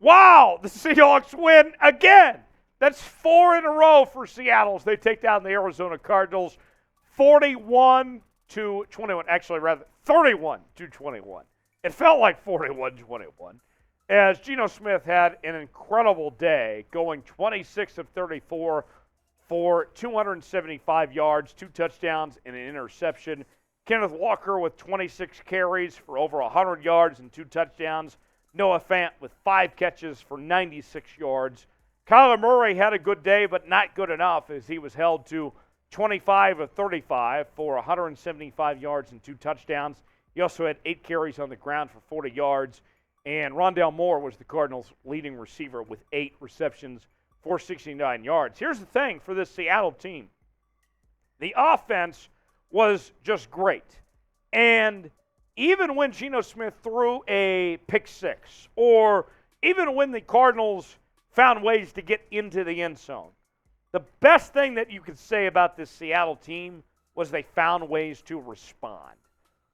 Wow, the Seahawks win again. That's 4 in a row for Seattle as they take down the Arizona Cardinals 41-21. Actually, rather 31-21. It felt like 41-21 as Geno Smith had an incredible day, going 26 of 34 for 275 yards, 2 touchdowns, and an interception. Kenneth Walker with 26 carries for over 100 yards and 2 touchdowns. Noah Fant with 5 catches for 96 yards. Kyler Murray had a good day, but not good enough as he was held to 25 of 35 for 175 yards and 2 touchdowns. He also had 8 carries on the ground for 40 yards. And Rondale Moore was the Cardinals' leading receiver with 8 receptions for 69 yards. Here's the thing for this Seattle team. The offense was just great. And even when Geno Smith threw a pick six, or even when the Cardinals found ways to get into the end zone, the best thing that you could say about this Seattle team was they found ways to respond.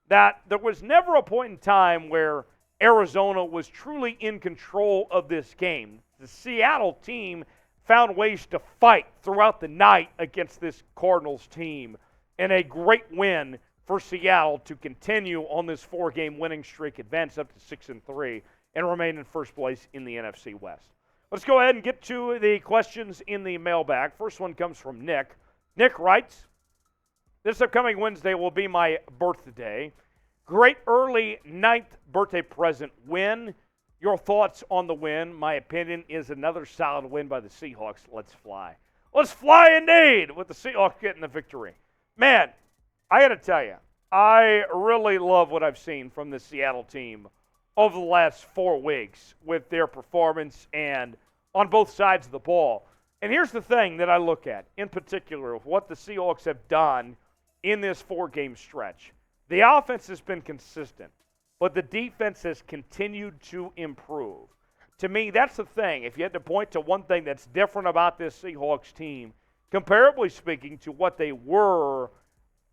That there was never a point in time where Arizona was truly in control of this game. The Seattle team found ways to fight throughout the night against this Cardinals team, and a great win for Seattle to continue on this 4-game winning streak, advance up to 6-3, and remain in first place in the NFC West. Let's go ahead and get to the questions in the mailbag. First one comes from Nick. Nick writes, "This upcoming Wednesday will be my birthday. Great early 9th birthday present win. Your thoughts on the win? My opinion is another solid win by the Seahawks. Let's fly." Let's fly indeed with the Seahawks getting the victory. Man, I got to tell you, I really love what I've seen from the Seattle team over the last 4 weeks with their performance and on both sides of the ball. And here's the thing that I look at, in particular, of what the Seahawks have done in this 4-game stretch. The offense has been consistent, but the defense has continued to improve. To me, that's the thing. If you had to point to one thing that's different about this Seahawks team, comparably speaking to what they were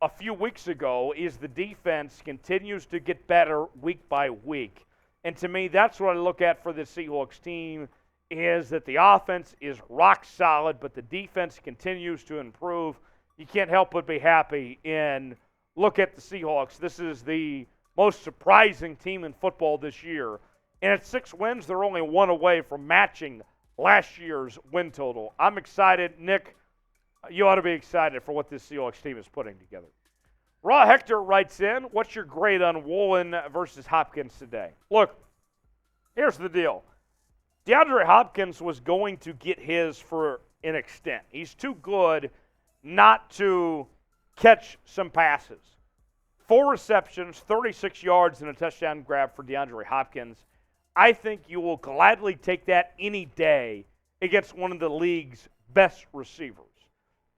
a few weeks ago, is the defense continues to get better week by week. And to me, that's what I look at for this Seahawks team, is that the offense is rock solid, but the defense continues to improve. You can't help but be happy and look at the Seahawks. This is the most surprising team in football this year. And at 6 wins, they're only 1 away from matching last year's win total. I'm excited. Nick, you ought to be excited for what this Seahawks team is putting together. Raw Hector writes in, "What's your grade on Woolen versus Hopkins today?" Look, here's the deal. DeAndre Hopkins was going to get his for an extent. He's too good not to catch some passes. 4 receptions, 36 yards, and a touchdown grab for DeAndre Hopkins. I think you will gladly take that any day against one of the league's best receivers.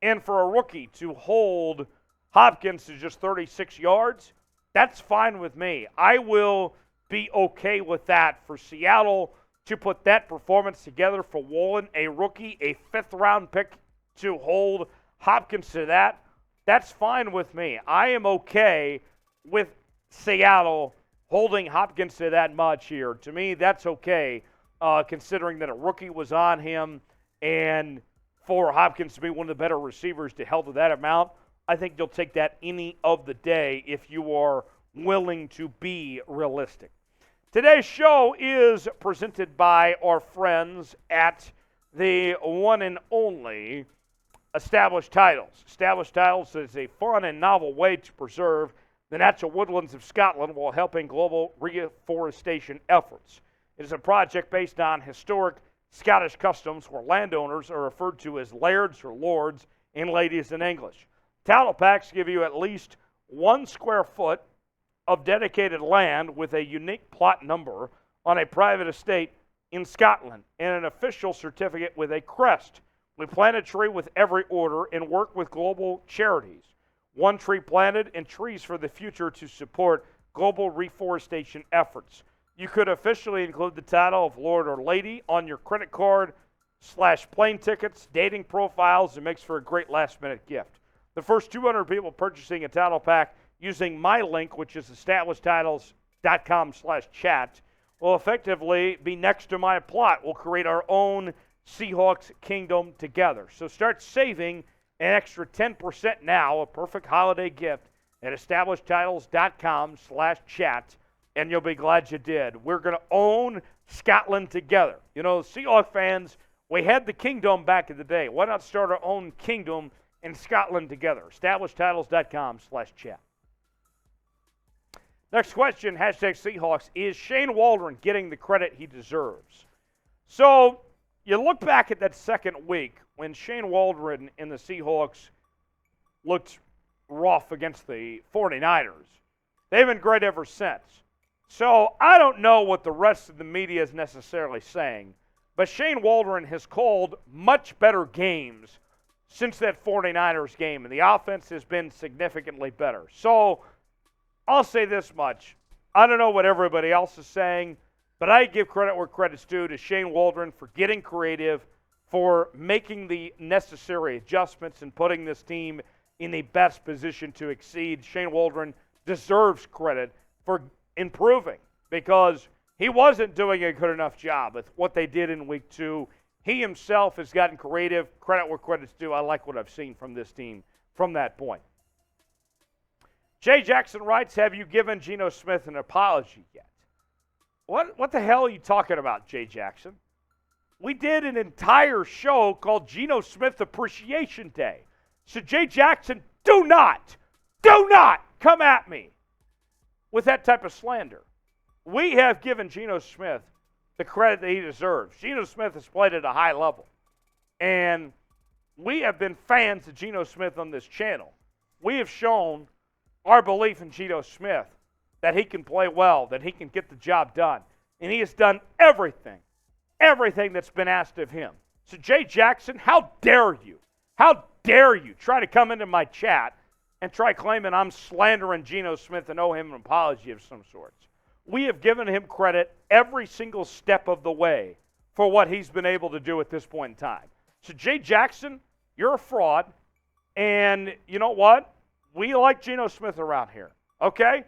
And for a rookie to hold Hopkins to just 36 yards, that's fine with me. I will be okay with that for Seattle to put that performance together for Woolen, a rookie, a 5th-round pick to hold Hopkins to that. That's fine with me. I am okay with Seattle holding Hopkins to that much here. To me, that's okay, considering that a rookie was on him, and for Hopkins to be one of the better receivers to held to that amount, I think you'll take that any of the day if you are willing to be realistic. Today's show is presented by our friends at the one and only Established Titles. Established Titles is a fun and novel way to preserve the natural woodlands of Scotland while helping global reforestation efforts. It is a project based on historic Scottish customs where landowners are referred to as lairds or lords and ladies in English. Title packs give you at least 1 square foot of dedicated land with a unique plot number on a private estate in Scotland and an official certificate with a crest. We plant a tree with every order and work with global charities. 1 tree planted and trees for the future to support global reforestation efforts. You could officially include the title of Lord or Lady on your credit card / plane tickets, dating profiles. It makes for a great last-minute gift. The first 200 people purchasing a title pack using my link, which is establishedtitles.com/chat, will effectively be next to my plot. We'll create our own Seahawks kingdom together. So start saving an extra 10% now, a perfect holiday gift, at establishedtitles.com/chat, and you'll be glad you did. We're going to own Scotland together. You know, Seahawks fans, we had the kingdom back in the day. Why not start our own kingdom in Scotland together? Establishedtitles.com/chat. Next question, #Seahawks. Is Shane Waldron getting the credit he deserves? So you look back at that second week when Shane Waldron and the Seahawks looked rough against the 49ers. They've been great ever since. So I don't know what the rest of the media is necessarily saying, but Shane Waldron has called much better games since that 49ers game, and the offense has been significantly better. So I'll say this much. I don't know what everybody else is saying, but I give credit where credit's due to Shane Waldron for getting creative, for making the necessary adjustments and putting this team in the best position to exceed. Shane Waldron deserves credit for improving because he wasn't doing a good enough job with what they did in week 2. He himself has gotten creative. Credit where credit's due. I like what I've seen from this team from that point. Jay Jackson writes, have you given Geno Smith an apology yet? What the hell are you talking about, Jay Jackson? We did an entire show called Geno Smith Appreciation Day. So Jay Jackson, do not come at me with that type of slander. We have given Geno Smith the credit that he deserves. Geno Smith has played at a high level. And we have been fans of Geno Smith on this channel. We have shown our belief in Geno Smith, that he can play well, that he can get the job done. And he has done everything that's been asked of him. So Jay Jackson, how dare you try to come into my chat and try claiming I'm slandering Geno Smith and owe him an apology of some sorts. We have given him credit every single step of the way for what he's been able to do at this point in time. So Jay Jackson, you're a fraud, and you know what? We like Geno Smith around here, okay?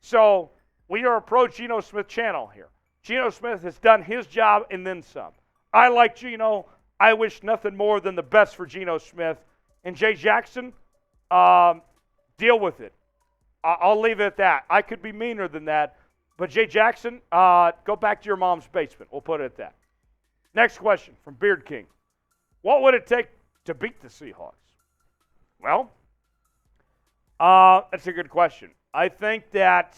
So we are a pro-Geno Smith channel here. Geno Smith has done his job and then some. I like Geno. I wish nothing more than the best for Geno Smith. And Jay Jackson, deal with it. I'll leave it at that. I could be meaner than that. But Jay Jackson, go back to your mom's basement. We'll put it at that. Next question from Beard King. What would it take to beat the Seahawks? Well, that's a good question. I think that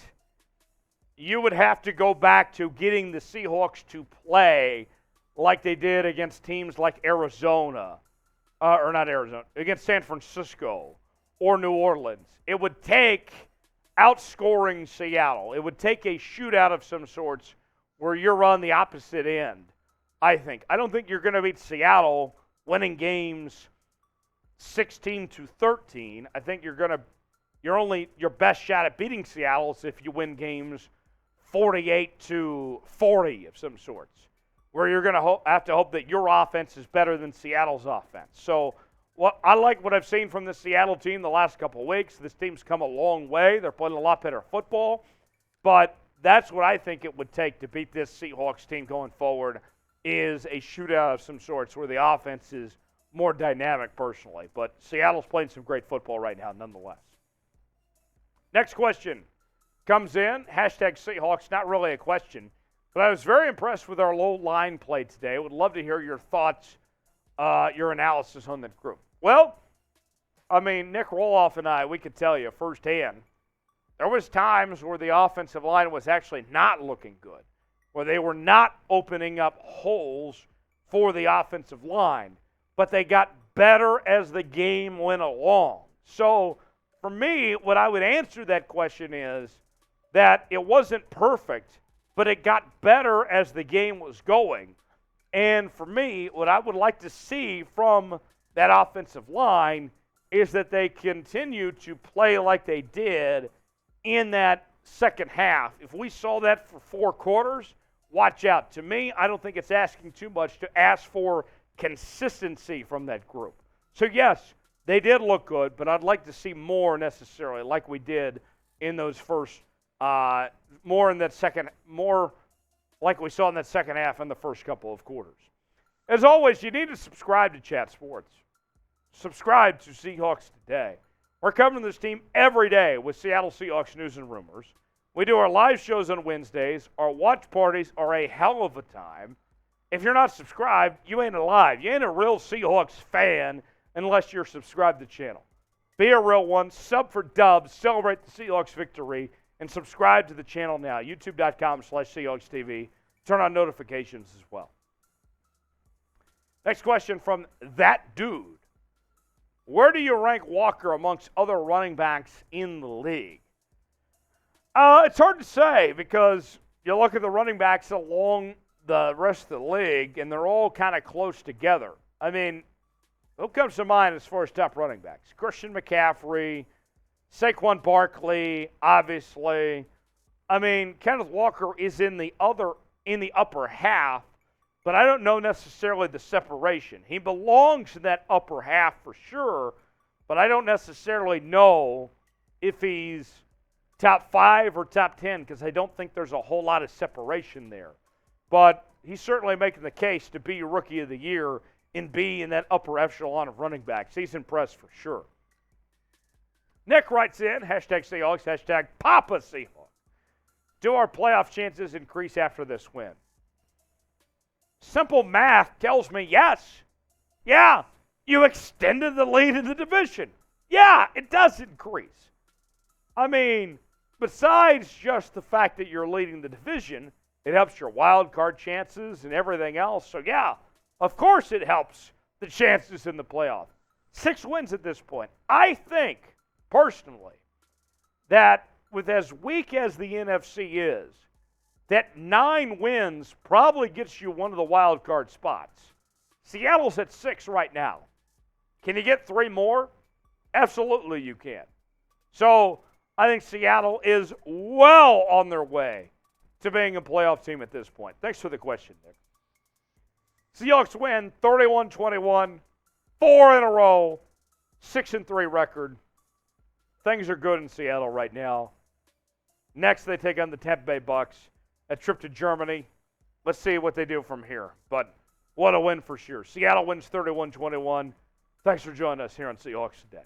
you would have to go back to getting the Seahawks to play like they did against teams like Arizona, against San Francisco or New Orleans. It would take outscoring Seattle. It would take a shootout of some sorts where you're on the opposite end, I think. I don't think you're going to beat Seattle winning games 16-13. I think your best shot at beating Seattle is if you win games 48-40 of some sorts, where you're going to have to hope that your offense is better than Seattle's offense. So I like what I've seen from the Seattle team the last couple of weeks. This team's come a long way. They're playing a lot better football. But that's what I think it would take to beat this Seahawks team going forward is a shootout of some sorts where the offense is more dynamic personally. But Seattle's playing some great football right now nonetheless. Next question comes in, #Seahawks, not really a question, but I was very impressed with our low line play today. I would love to hear your thoughts, your analysis on that group. Well, I mean, Nick Roloff and I, we could tell you firsthand, there was times where the offensive line was actually not looking good, where they were not opening up holes for the offensive line, but they got better as the game went along. So for me, what I would answer that question is that it wasn't perfect, but it got better as the game was going. And for me, what I would like to see from that offensive line is that they continue to play like they did in that second half. If we saw that for 4 quarters, watch out. To me, I don't think it's asking too much to ask for consistency from that group. So yes, they did look good, but I'd like to see more necessarily like we did in those first, more in that second, more like we saw in that second half and the first couple of quarters. As always, you need to subscribe to Chat Sports. Subscribe to Seahawks Today. We're covering this team every day with Seattle Seahawks news and rumors. We do our live shows on Wednesdays. Our watch parties are a hell of a time. If you're not subscribed, you ain't alive. You ain't a real Seahawks fan unless you're subscribed to the channel. Be a real one. Sub for dubs. Celebrate the Seahawks victory. And subscribe to the channel now. YouTube.com/Seahawks TV. Turn on notifications as well. Next question from that dude. Where do you rank Walker amongst other running backs in the league? It's hard to say because you look at the running backs along the rest of the league, and they're all kind of close together. I mean, who comes to mind as far as top running backs? Christian McCaffrey, Saquon Barkley, obviously. I mean, Kenneth Walker is in the upper half, but I don't know necessarily the separation. He belongs in that upper half for sure, but I don't necessarily know if he's top 5 or top 10 because I don't think there's a whole lot of separation there. But he's certainly making the case to be Rookie of the Year and be in that upper echelon of running backs. He's impressed for sure. Nick writes in, #Seahawks, #Papa Seahawks. Do our playoff chances increase after this win? Simple math tells me yes. Yeah, you extended the lead in the division. Yeah, it does increase. I mean, besides just the fact that you're leading the division, it helps your wild card chances and everything else. So, yeah, of course it helps the chances in the playoff. 6 wins at this point. I think, personally, that with as weak as the NFC is, that 9 wins probably gets you one of the wild card spots. Seattle's at 6 right now. Can you get 3 more? Absolutely you can. So I think Seattle is well on their way to being a playoff team at this point. Thanks for the question, Nick. Seahawks win 31-21, 4 in a row, 6-3 record. Things are good in Seattle right now. Next, they take on the Tampa Bay Bucs. A trip to Germany. Let's see what they do from here. But what a win for sure. Seattle wins 31-21. Thanks for joining us here on Seahawks Today.